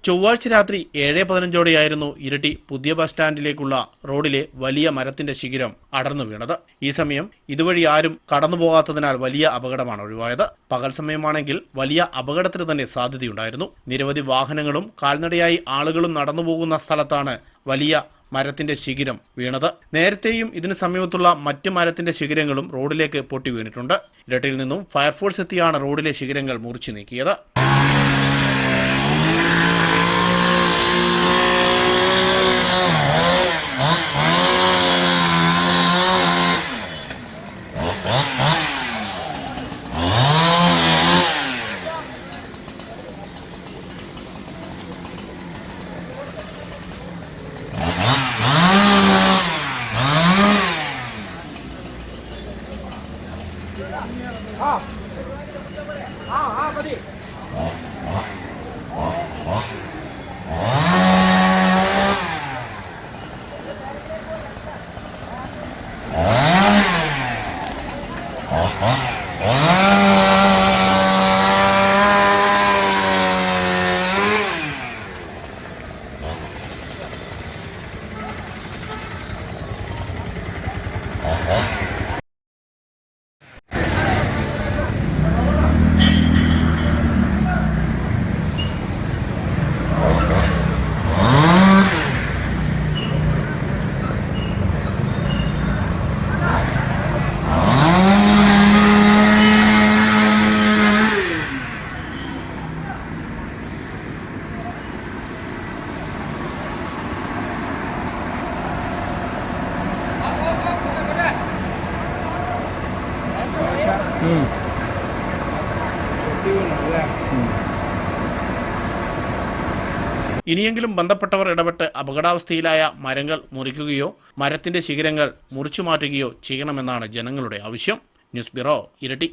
ചൊവ്വാഴ്ച രാത്രി 7:15 ഇരട്ടി പുതിയ ബസ് സ്റ്റാൻഡിലേക്കുള്ള റോഡിലെ വലിയ മരത്തിന്റെ ശിഖരം അടർന്നു വീണത്. ഈ സമയം ഇതുവഴി ആരും കടന്നുപോകാത്തതിനാൽ വലിയ അപകടമാണ് ഒഴിവായത്. പകൽ സമയമാണെങ്കിൽ വലിയ അപകടത്തിന് തന്നെ സാധ്യതയുണ്ടായിരുന്നു. നിരവധി വാഹനങ്ങളും കാൽനടയായി ആളുകളും നടന്നുപോകുന്ന സ്ഥലത്താണ് വലിയ മരത്തിന്റെ ശിഖരം വീണത്. നേരത്തെയും ഇതിന് സമീപത്തുള്ള മറ്റ് മരത്തിന്റെ ശിഖരങ്ങളും റോഡിലേക്ക് പൊട്ടി വീണിട്ടുണ്ട്. ഇരട്ടിയിൽ നിന്നും ഫയർഫോഴ്സ് എത്തിയാണ് റോഡിലെ ശിഖരങ്ങൾ മുറിച്ചു നീക്കിയത്. Buddy. ഇനിയെങ്കിലും ബന്ധപ്പെട്ടവർ ഇടപെട്ട് അപകടാവസ്ഥയിലായ മരങ്ങൾ മുറിക്കുകയോ മരത്തിന്റെ ശിഖരങ്ങൾ മുറിച്ചു മാറ്റുകയോ ചെയ്യണമെന്നാണ് ജനങ്ങളുടെ ആവശ്യം. ന്യൂസ് ബ്യൂറോ, ഇരട്ടി.